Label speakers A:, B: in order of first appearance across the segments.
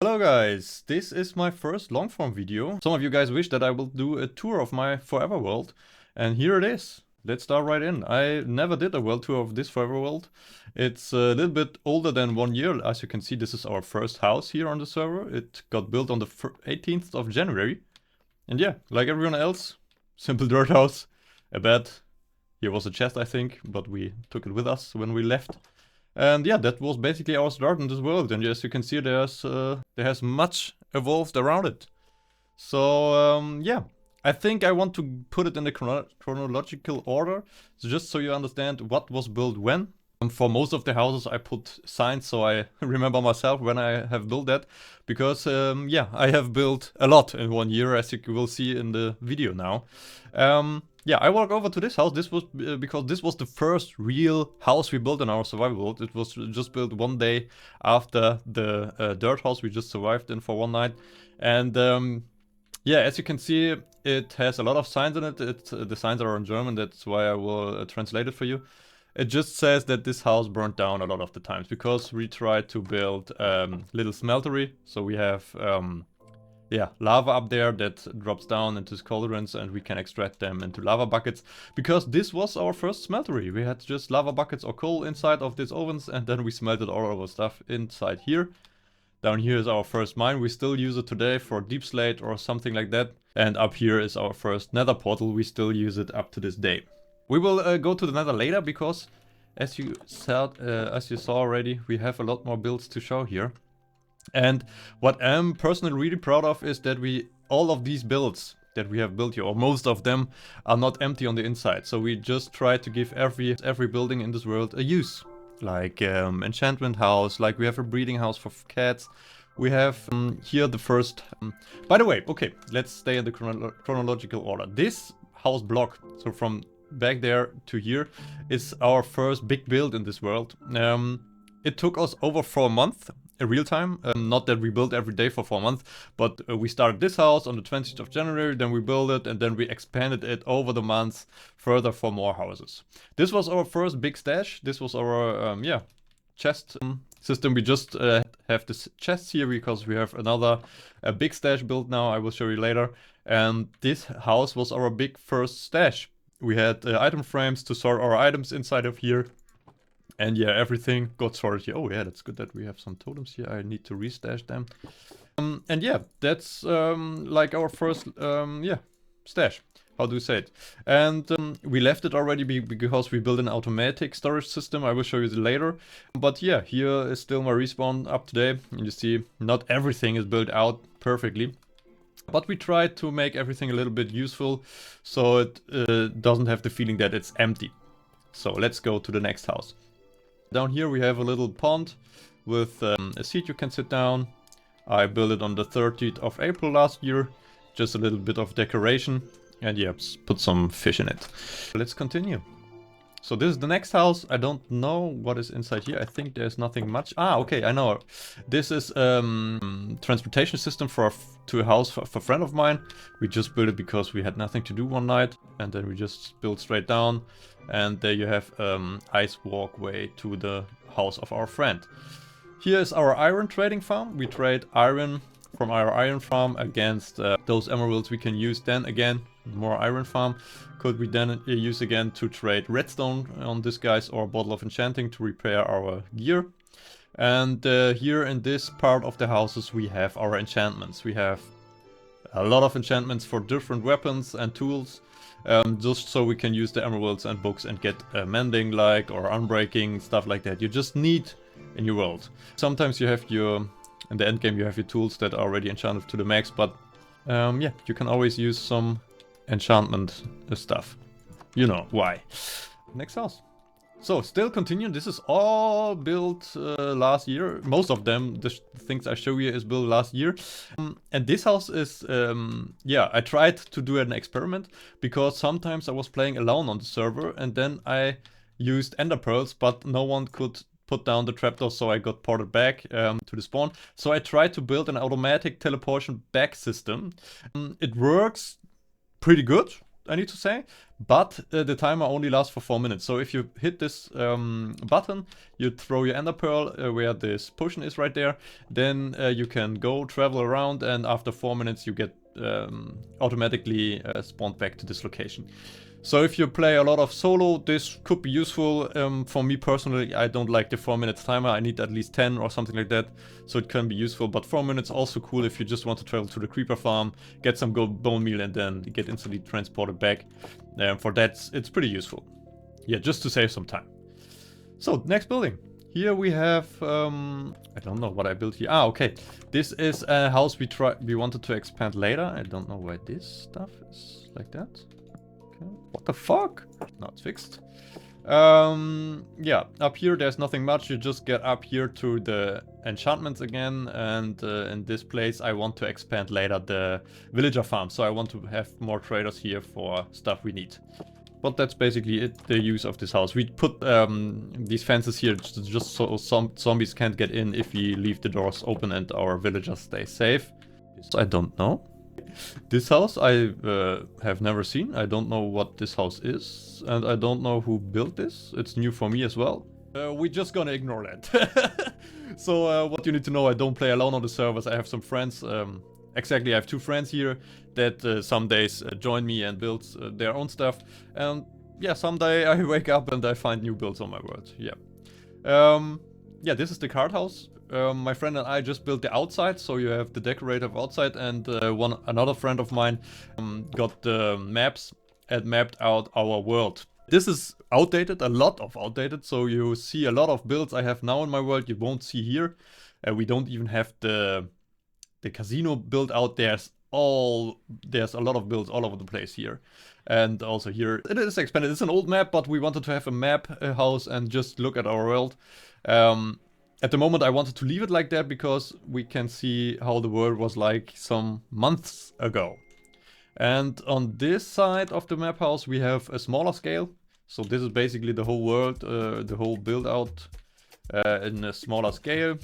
A: Hello guys, this is my first long form video. Some of you guys wish that I will do a tour of my Forever World, and here it is. Let's start right in. I never did a world tour of this Forever World. It's a little bit older than 1 year. As you can see, this is our first house here on the server. It got built on the 18th of January. And yeah, like everyone else, simple dirt house, a bed. Here was a chest, I think, but we took it with us when we left. And yeah, that was basically our start in this world. And as you can see, there has much evolved around it. So yeah, I think I want to put it in the chronological order, so just so you understand what was built when. And for most of the houses, I put signs so I remember myself when I have built that. Because yeah, I have built a lot in 1 year, as you will see in the video now. Yeah, I walk over to this house. This was because this was the first real house we built in our survival world. It was just built one day after the dirt house we just survived in for one night. And yeah, as you can see, it has a lot of signs in it. The signs are in German, that's why I will translate it for you. It just says that this house burned down a lot of the times because we tried to build little smeltery. So we have yeah, lava up there that drops down into cauldrons and we can extract them into lava buckets. Because this was our first smeltery. We had just lava buckets or coal inside of these ovens and then we smelted all our stuff inside here. Down here is our first mine. We still use it today for deep slate or something like that. And up here is our first nether portal. We still use it up to this day. We will go to the nether later because as you saw already, we have a lot more builds to show here. And what I'm personally really proud of is that all of these builds that we have built here, or most of them, are not empty on the inside. So we just try to give every building in this world a use. Like enchantment house, like we have a breeding house for cats. We have here the first... by the way, okay, let's stay in the chronological order. This house block, so from back there to here, is our first big build in this world. It took us over 4 months. Real time, not that we built every day for 4 months, but we started this house on the 20th of January, then we built it, and then we expanded it over the months further for more houses. This was our first big stash. This was our yeah, chest system. We just have this chest here because we have another big stash built now. I will show you later. And this house was our big first stash. We had item frames to store our items inside of here. And yeah, everything got sorted here. Oh yeah, that's good that we have some totems here. I need to restash them. And yeah, that's like our first yeah, stash. How do you say it? And we left it already because we built an automatic storage system. I will show you later. But yeah, here is still my respawn up today. And you see, not everything is built out perfectly. But we tried to make everything a little bit useful so it doesn't have the feeling that it's empty. So let's go to the next house. Down here we have a little pond with a seat you can sit down. I built it on the 30th of April last year. Just a little bit of decoration. And yeah, put some fish in it. Let's continue. So this is the next house. I don't know what is inside here. I think there's nothing much. Ah, okay, I know. This is transportation system to a house for a friend of mine. We just built it because we had nothing to do one night. And then we just built straight down. And there you have ice walkway to the house of our friend. Here is our iron trading farm. We trade iron from our iron farm against those emeralds we can use. Then again, more iron farm could we then use again to trade redstone on this guys or a bottle of enchanting to repair our gear. And here in this part of the houses we have our enchantments. We have a lot of enchantments for different weapons and tools. Just so we can use the emeralds and books and get mending like or unbreaking, stuff like that. You just need in your world. Sometimes you have in the end game you have your tools that are already enchanted to the max, but yeah, you can always use some enchantment stuff. You know why. Next house. So still continuing, this is all built last year. Most of them, the things I show you is built last year. And this house is, yeah, I tried to do an experiment because sometimes I was playing alone on the server and then I used ender pearls, but no one could put down the trapdoor, so I got ported back to the spawn. So I tried to build an automatic teleportation back system. It works pretty good. I need to say. But the timer only lasts for 4 minutes. So if you hit this button, you throw your Ender Pearl where this potion is right there. Then you can go travel around, and after 4 minutes you get automatically spawned back to this location. So if you play a lot of solo, this could be useful. For me personally, I don't like the 4 minutes timer. I need at least 10 or something like that, so it can be useful. But 4 minutes also cool if you just want to travel to the creeper farm, get some bone meal, and then get instantly transported back. For that, it's pretty useful. Yeah, just to save some time. So, next building. Here we have, I don't know what I built here. Ah, okay. This is a house we wanted to expand later. I don't know why this stuff is like that. What the fuck? Now it's fixed. Yeah, up here there's nothing much. You just get up here to the enchantments again, and in this place I want to expand later the villager farm. So I want to have more traders here for stuff we need. But that's basically it, the use of this house. We put these fences here just so some zombies can't get in if we leave the doors open and our villagers stay safe. I don't know. This house I have never seen. I don't know what this house is, and I don't know who built this. It's new for me as well. We're just gonna ignore that. So what you need to know, I don't play alone on the servers. I have some friends. Exactly, I have 2 friends here that some days join me and build their own stuff. And yeah, someday I wake up and I find new builds on my world. Yeah. Yeah, this is the card house. My friend and I just built the outside, so you have the decorative outside, and another friend of mine got the maps and mapped out our world. This is outdated, a lot of outdated, so you see a lot of builds I have now in my world you won't see here. We don't even have the casino built out. There's a lot of builds all over the place here. And also here, it is expanded. It's an old map, but we wanted to have a map house and just look at our world. At the moment I wanted to leave it like that because we can see how the world was like some months ago. And on this side of the map house we have a smaller scale. So this is basically the whole world, the whole build out in a smaller scale.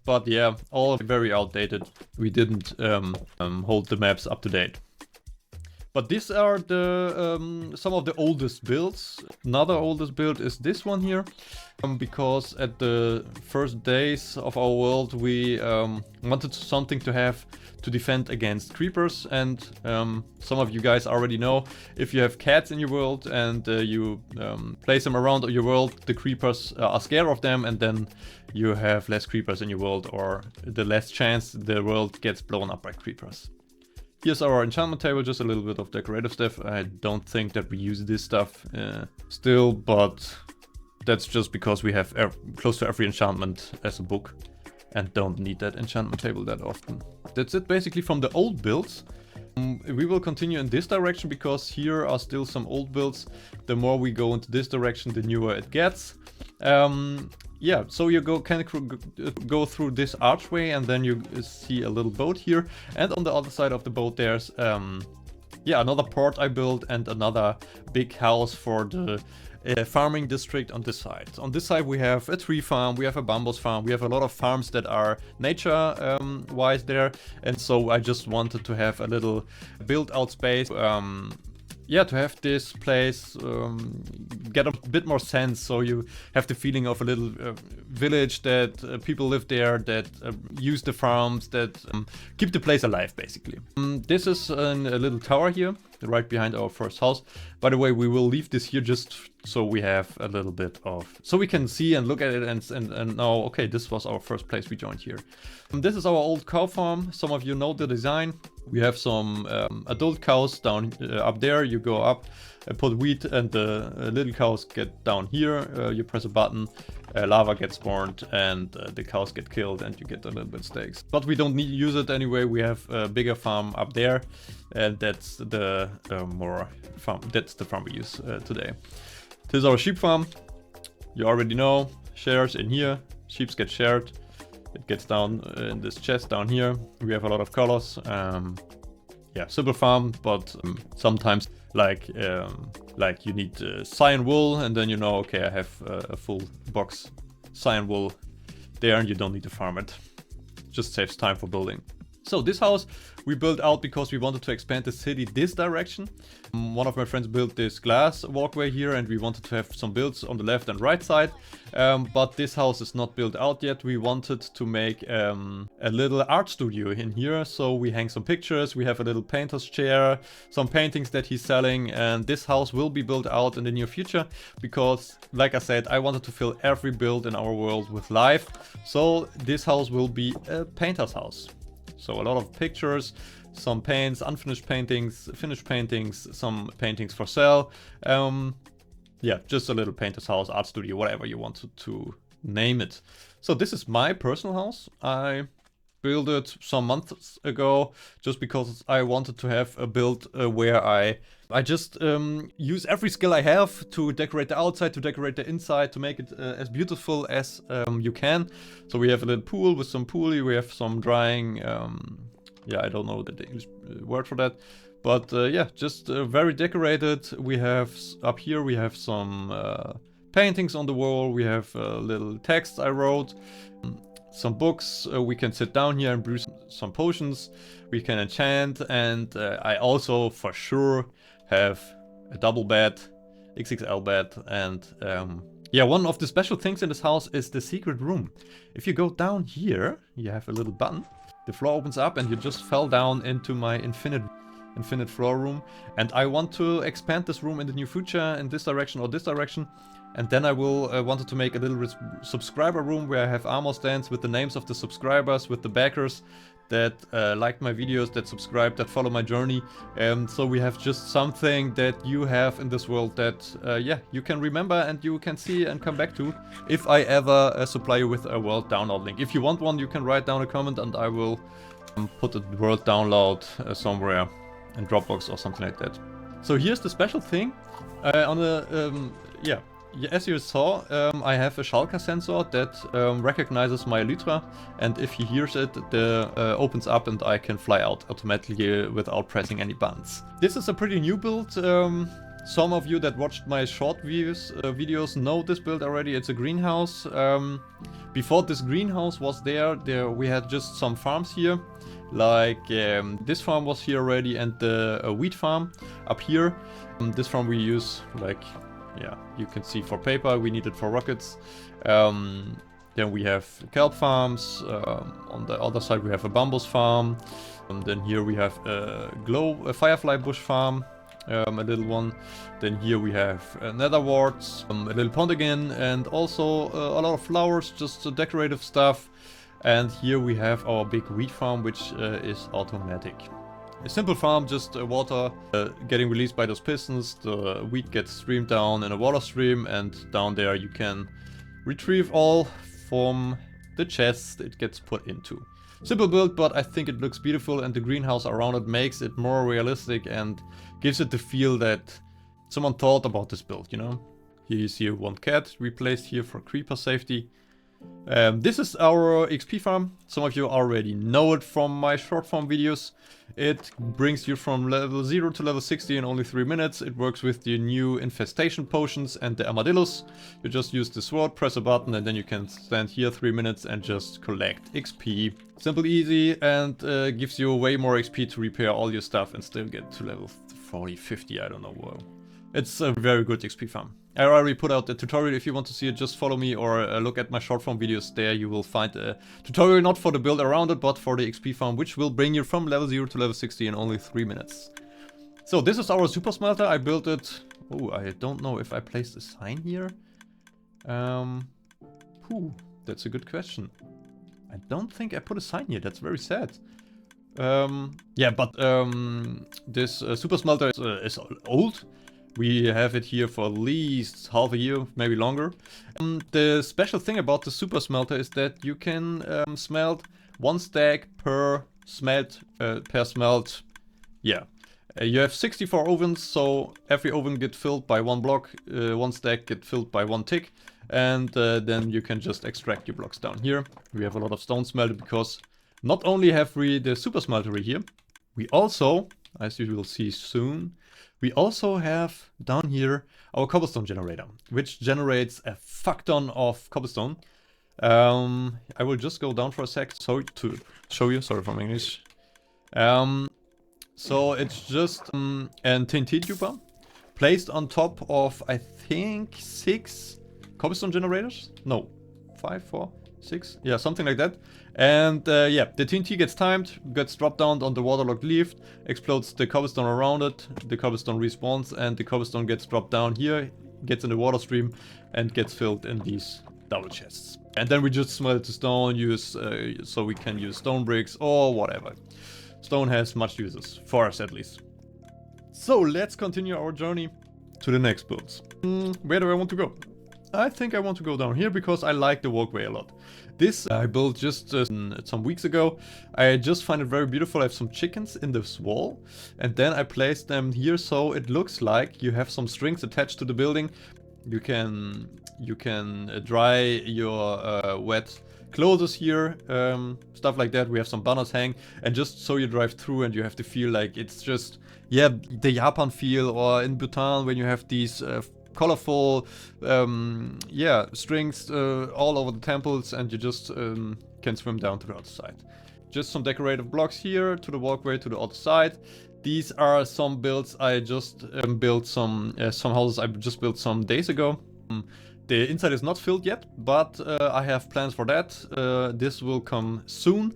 A: But yeah, all very outdated. We didn't hold the maps up to date. But these are the some of the oldest builds. Another oldest build is this one here. Because at the first days of our world we wanted something to have to defend against creepers. And some of you guys already know, if you have cats in your world and you place them around your world, the creepers are scared of them, and then you have less creepers in your world, or the less chance the world gets blown up by creepers. Here's our enchantment table, just a little bit of decorative stuff. I don't think that we use this stuff still, but that's just because we have close to every enchantment as a book and don't need that enchantment table that often. That's it basically from the old builds. We will continue in this direction because here are still some old builds. The more we go into this direction, the newer it gets. Yeah, so you can go through this archway and then you see a little boat here. And on the other side of the boat there's yeah, another port I built and another big house for the farming district on this side. On this side we have a tree farm, we have a bamboo farm, we have a lot of farms that are nature wise there. And so I just wanted to have a little build out space. Yeah, to have this place get a bit more sense, so you have the feeling of a little village that people live there, that use the farms, that keep the place alive, basically. This is a little tower here, right behind our first house. By the way, we will leave this here just so we have a little bit of... so we can see and look at it and know, okay, this was our first place we joined here. This is our old cow farm. Some of you know the design. We have some adult cows down up there. You go up and put wheat, and the little cows get down here. You press a button, lava gets spawned, and the cows get killed, and you get a little bit steaks. But we don't need to use it anyway. We have a bigger farm up there, and that's the That's the farm we use today. This is our sheep farm. You already know, shares in here. Sheep get shared. It gets down in this chest down here. We have a lot of colors. Yeah, simple farm, but sometimes like you need cyan wool, and then you know, okay, I have a full box cyan wool there, and you don't need to farm it. Just saves time for building. So this house we built out because we wanted to expand the city this direction. One of my friends built this glass walkway here, and we wanted to have some builds on the left and right side. But this house is not built out yet. We wanted to make a little art studio in here. So we hang some pictures, we have a little painter's chair, some paintings that he's selling, and this house will be built out in the near future because, like I said, I wanted to fill every build in our world with life. So this house will be a painter's house. So a lot of pictures, some paints, unfinished paintings, finished paintings, some paintings for sale. Yeah, just a little painter's house, art studio, whatever you want to name it. So this is my personal house. I built it some months ago just because I wanted to have a build where I just use every skill I have to decorate the outside, to decorate the inside, to make it as beautiful as you can. So we have a little pool with some poolie, we have some drying, yeah, I don't know the English word for that. But yeah, just very decorated. We have, up here we have some paintings on the wall, we have little text I wrote. Some books, we can sit down here and brew some potions, we can enchant, and I also for sure have a double bed, XXL bed, and yeah, one of the special things in this house is the secret room. If you go down here, you have a little button, the floor opens up and you just fell down into my infinite floor room, and I want to expand this room in the near future in this direction or this direction. And then I will wanted to make a little subscriber room where I have armor stands with the names of the subscribers, with the backers that like my videos, that subscribe, that follow my journey. So we have just something that you have in this world that, yeah, you can remember and you can see and come back to if I ever supply you with a world download link. If you want one, you can write down a comment and I will put the world download somewhere in Dropbox or something like that. So here's the special thing on the, yeah. As you saw, I have a Shulker sensor that recognizes my Elytra, and if he hears it, the opens up and I can fly out automatically without pressing any buttons. This is a pretty new build. Some of you that watched my short videos know this build already. It's a greenhouse. Before this greenhouse was there we had just some farms here. Like this farm was here already, and the wheat farm up here. This farm we use like, yeah, you can see for paper, we need it for rockets. Then we have kelp farms. On the other side we have a bambus farm. And then here we have a firefly bush farm, a little one. Then here we have nether warts, a little pond again, and also a lot of flowers, just decorative stuff. And here we have our big wheat farm, which is automatic. A simple farm, just water getting released by those pistons, the wheat gets streamed down in a water stream, and down there you can retrieve all from the chest it gets put into. Simple build, but I think it looks beautiful, and the greenhouse around it makes it more realistic and gives it the feel that someone thought about this build, you know? Here you see one cat replaced here for creeper safety. This is our XP farm. Some of you already know it from my short form videos. It brings you from level 0 to level 60 in only 3 minutes. It works with the new infestation potions and the armadillos. You just use the sword, press a button, and then you can stand here 3 minutes and just collect XP. Simple, easy, and gives you way more XP to repair all your stuff and still get to level 40, 50, I don't know. Well, it's a very good XP farm. I already put out the tutorial. If you want to see it, just follow me or look at my short form videos there. You will find a tutorial not for the build around it, but for the XP farm, which will bring you from level 0 to level 60 in only 3 minutes. So this is our super smelter. I built it. Oh, I don't know if I placed a sign here. That's a good question. I don't think I put a sign here. That's very sad. Yeah, but this super smelter is old. We have it here for at least half a year, maybe longer. The special thing about the super smelter is that you can smelt 1 stack per smelt. Yeah, you have 64 ovens, so every oven gets filled by 1 block, 1 stack get filled by 1 tick, and then you can just extract your blocks down here. We have a lot of stone smelted because not only have we the super smeltery here, we also, as you will see soon, we also have down here our cobblestone generator, which generates a fuck ton of cobblestone. I will just go down for a sec, so to show you, sorry for my English. So it's just an TNT tuber placed on top of, I think, 6 cobblestone generators. No, 5, 4, 6. Yeah, something like that. And yeah, the TNT gets timed, gets dropped down on the waterlogged leaf, explodes the cobblestone around it, the cobblestone respawns, and the cobblestone gets dropped down here, gets in the water stream, and gets filled in these double chests. And then we just smelt the stone, so we can use stone bricks or whatever. Stone has much uses, for us at least. So let's continue our journey to the next builds. Where do I want to go? I think I want to go down here because I like the walkway a lot. This I built just some weeks ago. I just find it very beautiful. I have some chickens in this wall, and then I placed them here so it looks like you have some strings attached to the building. You can dry your wet clothes here, stuff like that. We have some banners hang, and just so you drive through and you have to feel like it's just, yeah, the Japan feel, or in Bhutan when you have these colorful yeah, strings all over the temples, and you just can swim down to the other side. Just some decorative blocks here to the walkway to the other side. These are some builds I just built, some houses I just built some days ago. The inside is not filled yet, but I have plans for that. This will come soon.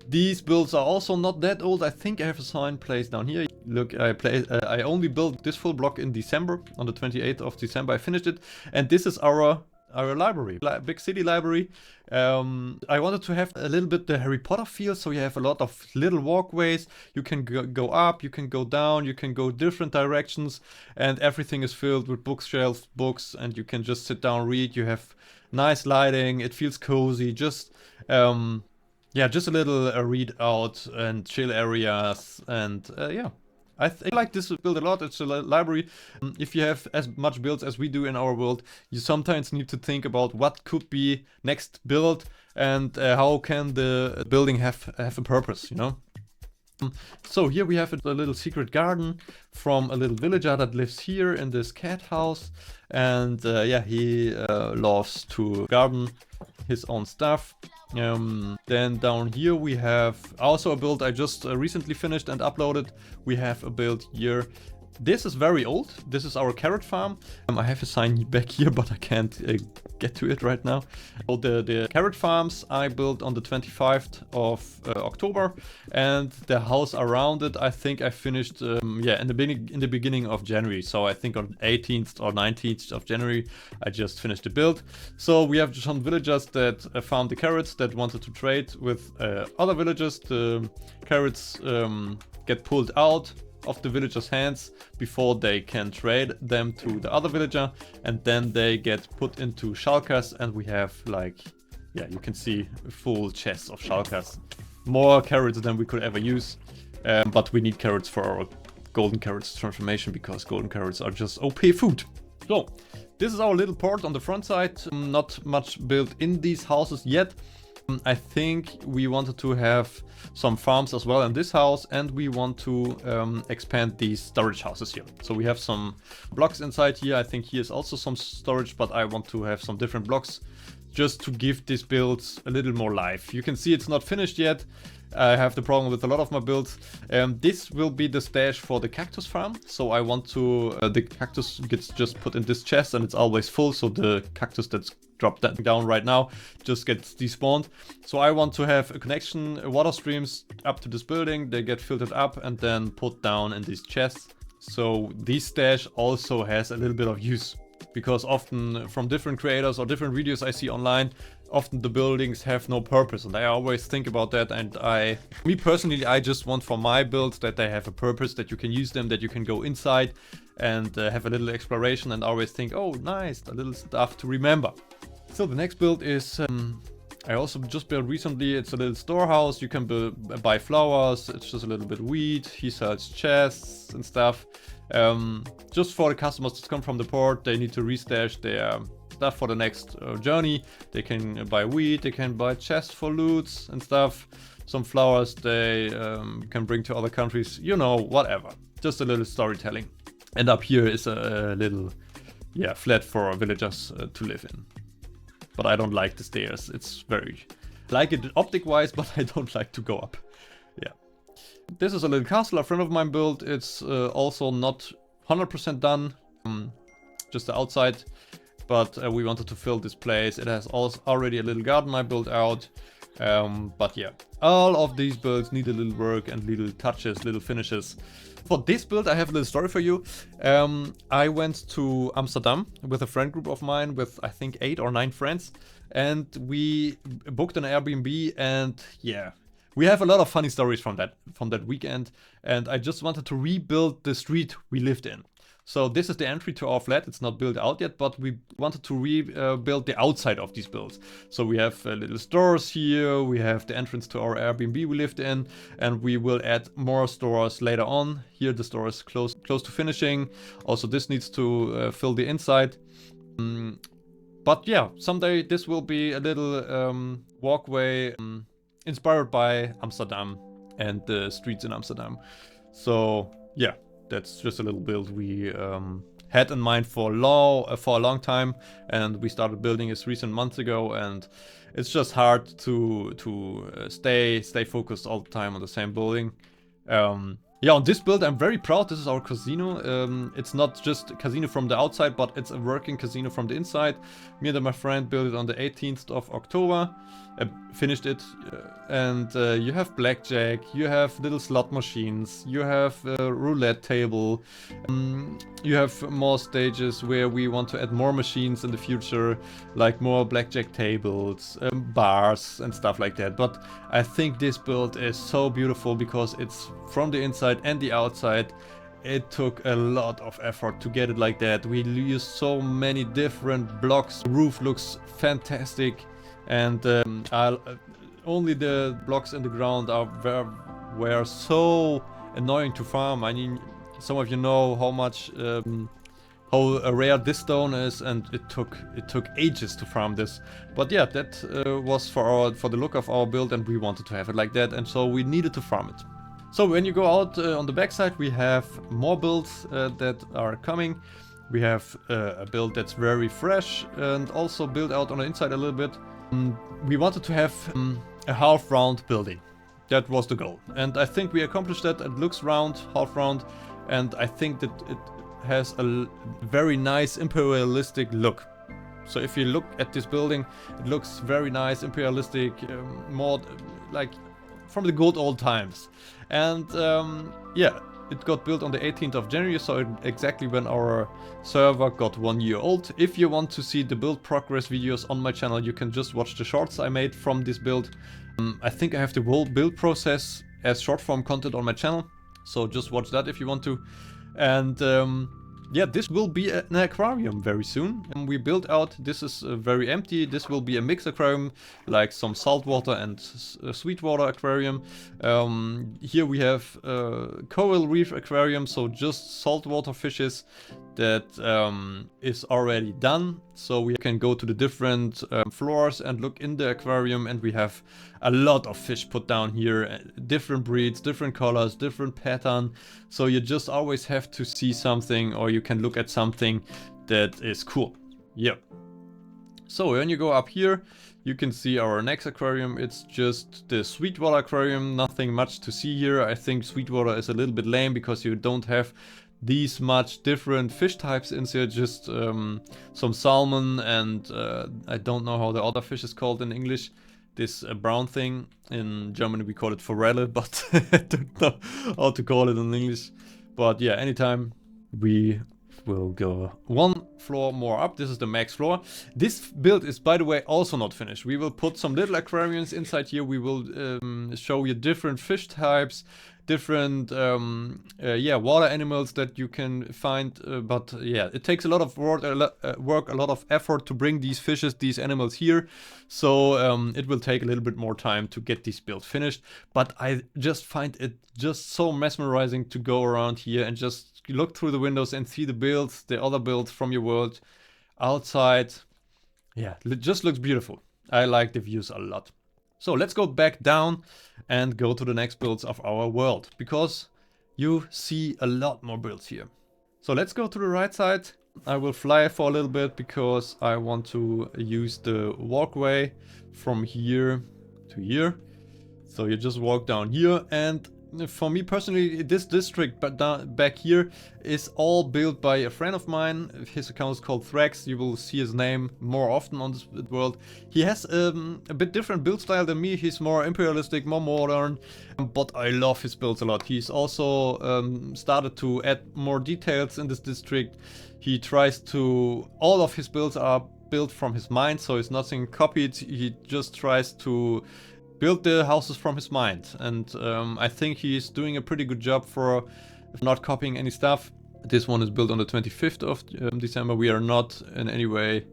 A: These builds are also not that old. I think I have a sign placed down here. Look, I only built this full block in December. On the 28th of December I finished it. And this is our library, big city library. I wanted to have a little bit the Harry Potter feel, so you have a lot of little walkways. You can go up, you can go down, you can go different directions, and everything is filled with bookshelves, books, and you can just sit down, read. You have nice lighting, it feels cozy, just yeah, just a little read out and chill areas, and yeah. I like this build a lot. It's a library. If you have as much builds as we do in our world, you sometimes need to think about what could be next build, and how can the building have a purpose, you know? So here we have a little secret garden from a little villager that lives here in this cat house, and yeah, he loves to garden his own stuff. Then down here we have also a build I just recently finished and uploaded. We have a build here. This is very old. This is our carrot farm. I have a sign back here, but I can't get to it right now. So the carrot farms I built on the 25th of October, and the house around it I think I finished yeah, in the beginning of January. So I think on 18th or 19th of January I just finished the build. So we have some villagers that farmed the carrots that wanted to trade with other villagers. The carrots get pulled out of the villagers' hands before they can trade them to the other villager, and then they get put into shulkers, and we have, like, yeah, you can see full chests of shulkers. More carrots than we could ever use, but we need carrots for our golden carrots transformation, because golden carrots are just OP food. So this is our little port on the front side. Not much built in these houses yet. I think we wanted to have some farms as well in this house, and we want to expand these storage houses here. So we have some blocks inside here. I think here's also some storage, but I want to have some different blocks just to give these builds a little more life. You can see it's not finished yet. I have the problem with a lot of my builds. This will be the stash for the cactus farm. So I want to, the cactus gets just put in this chest and it's always full. So the cactus that's dropped down right now just gets despawned. So I want to have a connection, water streams up to this building. They get filtered up and then put down in these chests. So this stash also has a little bit of use, because often from different creators or different videos I see online, often the buildings have no purpose, and I always think about that. And me personally, I just want for my builds that they have a purpose, that you can use them, that you can go inside and have a little exploration, and always think, oh nice, a little stuff to remember. So the next build is I also just built recently. It's a little storehouse. You can buy flowers. It's just a little bit wheat. He sells chests and stuff. Just for the customers that come from the port, they need to restash their stuff for the next journey. They can buy wheat. They can buy chests for loots and stuff. Some flowers they can bring to other countries. You know, whatever. Just a little storytelling. And up here is a little, yeah, flat for villagers to live in. But I don't like the stairs. It's very, I like it optic wise, but I don't like to go up. Yeah. this is a little castle a friend of mine built. It's also not 100% done, just the outside, but we wanted to fill this place. It has also already a little garden I built out, but yeah, all of these builds need a little work and little touches, little finishes. For this build, I have a little story for you. I went to Amsterdam with a friend group of mine with, I think, 8 or 9 friends, and we booked an Airbnb, and yeah, we have a lot of funny stories from that weekend, and I just wanted to rebuild the street we lived in. So this is the entry to our flat. It's not built out yet, but we wanted to rebuild the outside of these builds. So we have little stores here, we have the entrance to our Airbnb we lived in, and we will add more stores later on. Here the store is close to finishing. Also this needs to fill the inside. But yeah, someday this will be a little walkway inspired by Amsterdam and the streets in Amsterdam. So yeah. That's just a little build we had in mind for a long time, and we started building this recent months ago, and it's just hard to stay focused all the time on the same building. Yeah, on this build I'm very proud. This is our casino. It's not just a casino from the outside, but it's a working casino from the inside. Me and my friend built it on the 18th of October. Finished it, and you have blackjack, you have little slot machines, you have a roulette table, you have more stages where we want to add more machines in the future, like more blackjack tables, bars and stuff like that. But I think this build is so beautiful because it's from the inside and the outside. It took a lot of effort to get it like that. We used so many different blocks. The roof looks fantastic. And only the blocks in the ground were so annoying to farm. I mean, some of you know how rare this stone is, and it took ages to farm this. But yeah, that was for the look of our build, and we wanted to have it like that, and so we needed to farm it. So when you go out on the backside, we have more builds that are coming. We have a build that's very fresh, and also built out on the inside a little bit. We wanted to have a half-round building. That was the goal. And I think we accomplished that. It looks round, half-round, and I think that it has a very nice imperialistic look. So if you look at this building, it looks very nice, imperialistic, more like from the good old times. And yeah, it got built on the 18th of January, so exactly when our server got 1 year old. If you want to see the build progress videos on my channel, you can just watch the shorts I made from this build. I think I have the whole build process as short form content on my channel, so just watch that if you want to. And yeah, this will be an aquarium very soon. And we built out, this is very empty. This will be a mixed aquarium, like some saltwater and sweetwater aquarium. Here we have coral reef aquarium, so just saltwater fishes that is already done. So we can go to the different floors and look in the aquarium, and we have a lot of fish put down here, different breeds, different colors, different pattern. So you just always have to see something, or you can look at something that is cool. Yep. So when you go up here, you can see our next aquarium. It's just the Sweetwater aquarium, nothing much to see here. I think Sweetwater is a little bit lame because you don't have these much different fish types in here, just some salmon and I don't know how the other fish is called in English. This brown thing, in Germany we call it forelle, but I don't know how to call it in English. But yeah, anytime we will go one floor more up. This is the max floor. This build is, by the way, also not finished. We will put some little aquariums inside here. We will show you different fish types, different yeah, water animals that you can find, but yeah, it takes a lot of work, a lot of effort to bring these fishes, these animals here, so it will take a little bit more time to get this build finished. But I just find it just so mesmerizing to go around here and just look through the windows and see the builds, the other builds from your world outside. Yeah, it just looks beautiful. I like the views a lot. So let's go back down and go to the next builds of our world, because you see a lot more builds here. So let's go to the right side. I will fly for a little bit because I want to use the walkway from here to here. So you just walk down here, and for me personally, this district back here is all built by a friend of mine. His account is called Thrax. You will see his name more often on this world. He has a bit different build style than me. He's more imperialistic, more modern, but I love his builds a lot. He's also started to add more details in this district. He tries to... all of his builds are built from his mind, so it's nothing copied. He just tries to build the houses from his mind, and I think he's doing a pretty good job for not copying any stuff. This one is built on the 25th of December. We are not in any way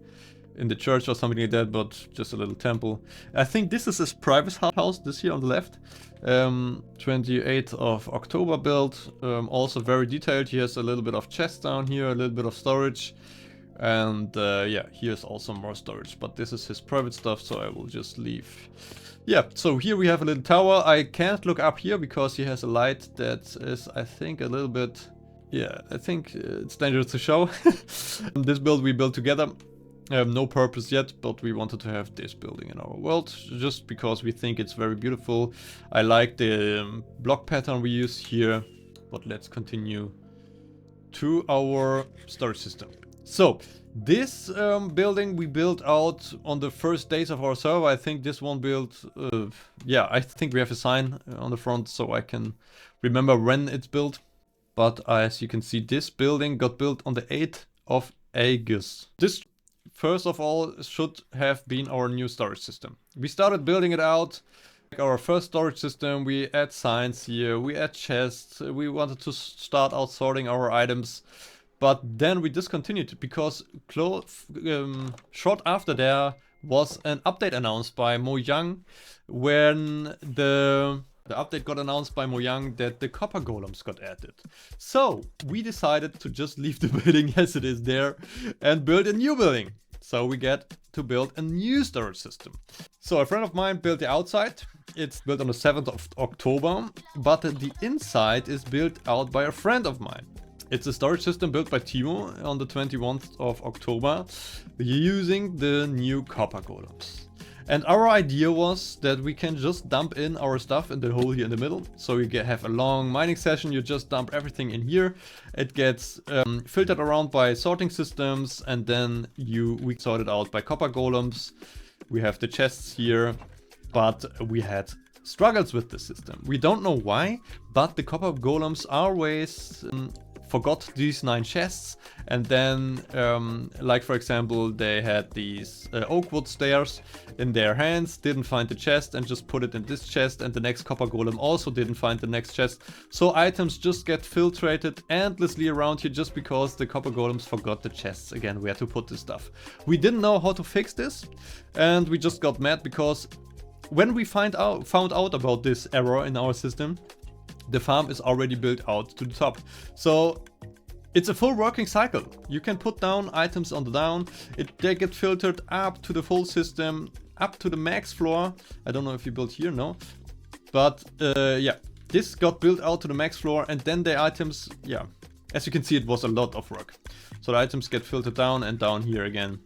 A: in the church or something like that, but just a little temple. I think this is his private house, this here on the left. 28th of October build, also very detailed. He has a little bit of chest down here, a little bit of storage. And yeah, here's also more storage, but this is his private stuff, so I will just leave. Yeah, so here we have a little tower. I can't look up here because he has a light that is, I think, a little bit... yeah, I think it's dangerous to show. This build we built together. No purpose yet, but we wanted to have this building in our world, just because we think it's very beautiful. I like the block pattern we use here, but let's continue to our storage system. So, this building we built out on the first days of our server. I think this one built, yeah, I think we have a sign on the front so I can remember when it's built. But as you can see, this building got built on the 8th of August. This, first of all, should have been our new storage system. We started building it out. Like our first storage system, we add signs here, we add chests, we wanted to start out sorting our items. But then we discontinued it because short after there was an update announced by Mojang, when the update got announced by Mojang that the copper golems got added. So we decided to just leave the building as it is there and build a new building. So we get to build a new storage system. So a friend of mine built the outside. It's built on the 7th of October, but the inside is built out by a friend of mine. It's a storage system built by Timo on the 21st of October using the new copper golems. And our idea was that we can just dump in our stuff in the hole here in the middle. So you have a long mining session, you just dump everything in here. It gets filtered around by sorting systems, and then we sort it out by copper golems. We have the chests here, but we had struggles with the system. We don't know why, but the copper golems always... forgot these 9 chests, and then like for example they had these oak wood stairs in their hands, didn't find the chest and just put it in this chest, and the next copper golem also didn't find the next chest. So items just get filtrated endlessly around here just because the copper golems forgot the chests again where to put this stuff. We didn't know how to fix this, and we just got mad because when we found out about this error in our system, the farm is already built out to the top. So it's a full working cycle. You can put down items on the down, they get filtered up to the full system, up to the max floor. I don't know if you built here, no. But yeah, this got built out to the max floor, and then the items, yeah, as you can see, it was a lot of work. So the items get filtered down and down here again.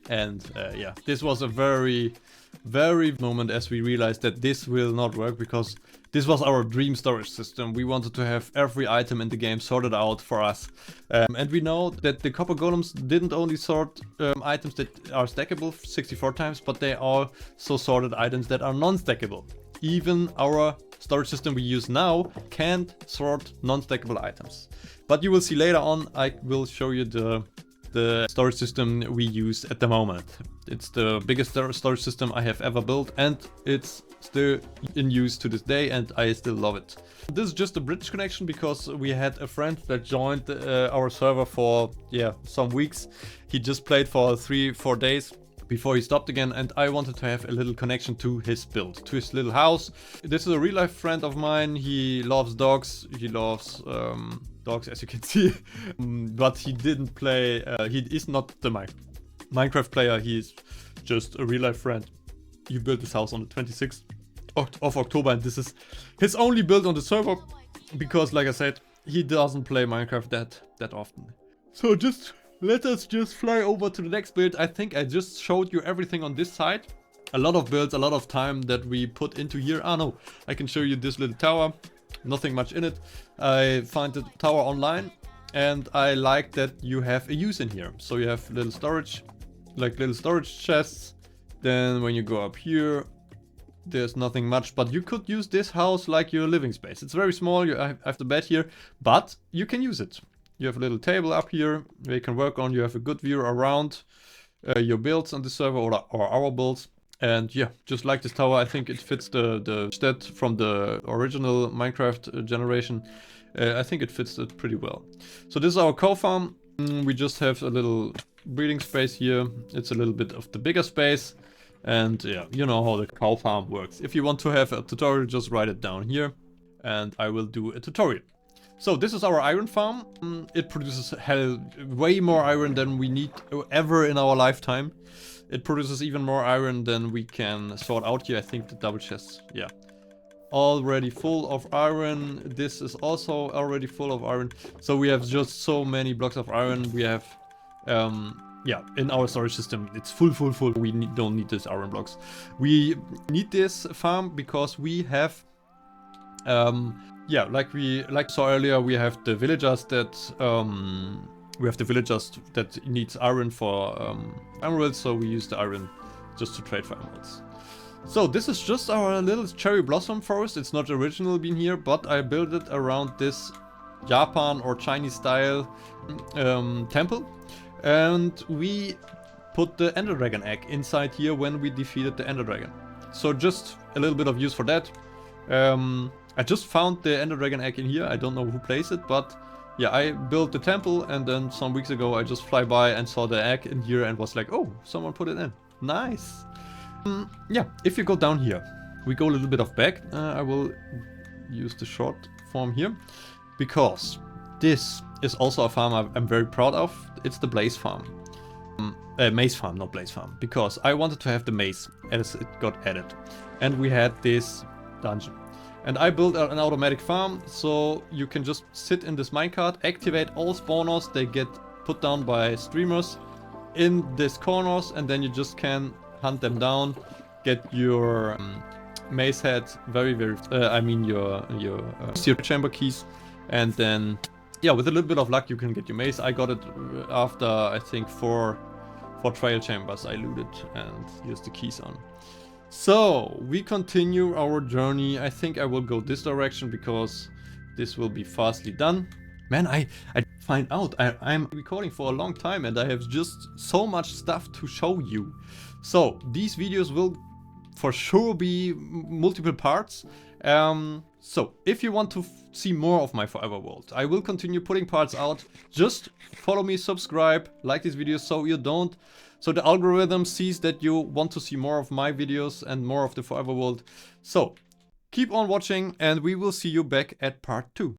A: And yeah, this was a very moment as we realized that this will not work, because this was our dream storage system. We wanted to have every item in the game sorted out for us. And we know that the copper golems didn't only sort items that are stackable 64 times, but they also sorted items that are non-stackable. Even our storage system we use now can't sort non-stackable items. But you will see later on, I will show you the storage system we use at the moment. It's the biggest storage system I have ever built, and it's still in use to this day, and I still love it. This is just a bridge connection because we had a friend that joined our server for, yeah, some weeks. He just played for 3-4 days before he stopped again, and I wanted to have a little connection to his build, to his little house. This is a real life friend of mine. He loves dogs, he loves dogs, as you can see, but he didn't play, he is not the Minecraft player, he's just a real life friend. He built this house on the 26th of October, and this is his only build on the server, because like I said, he doesn't play Minecraft that often. So let us just fly over to the next build. I think I just showed you everything on this side. A lot of builds, a lot of time that we put into here. Ah no, I can show you this little tower. Nothing much in it. I find the tower online, and I like that you have a use in here. So you have little storage, like little storage chests. Then when you go up here, there's nothing much, but you could use this house like your living space. It's very small, you have the bed here, but you can use it. You have a little table up here where you can work on. You have a good view around your builds on the server, or our builds. And yeah, just like this tower, I think it fits the stat from the original Minecraft generation. I think it fits it pretty well. So this is our cow farm. We just have a little breeding space here. It's a little bit of the bigger space. And yeah, you know how the cow farm works. If you want to have a tutorial, just write it down here and I will do a tutorial. So this is our iron farm. It produces way more iron than we need ever in our lifetime. It produces even more iron than we can sort out here. I think the double chests, yeah. Already full of iron. This is also already full of iron. So we have just so many blocks of iron. We have, yeah, in our storage system, it's full. We don't need these iron blocks. We need this farm because we have, yeah, like we saw earlier, we have the villagers that needs iron for emeralds, so we use the iron just to trade for emeralds. So this is just our little cherry blossom forest. It's not original being here, but I built it around this Japan or Chinese style temple. And we put the Ender Dragon egg inside here when we defeated the Ender Dragon. So just a little bit of use for that. I just found the Ender Dragon egg in here. I don't know who placed it, but yeah, I built the temple, and then some weeks ago I just fly by and saw the egg in here and was like, oh, someone put it in. Nice. Yeah, if you go down here, we go a little bit of back. I will use the short form here because this is also a farm I'm very proud of. It's the Blaze farm. Maze farm, not Blaze farm, because I wanted to have the maze as it got added. And we had this dungeon. And I built an automatic farm, so you can just sit in this minecart, activate all spawners, they get put down by streamers in these corners, and then you just can hunt them down, get your maze head, I mean your chamber keys, and then yeah, with a little bit of luck you can get your maze. I got it after I think four trail chambers I looted and used the keys on. So we continue our journey. I think I will go this direction because this will be fastly done. Man, I find out I'm recording for a long time and I have just so much stuff to show you. So these videos will for sure be multiple parts. So if you want to see more of my Forever World, I will continue putting parts out. Just follow me, subscribe, like these videos so the algorithm sees that you want to see more of my videos and more of the Forever World. So keep on watching and we will see you back at part 2.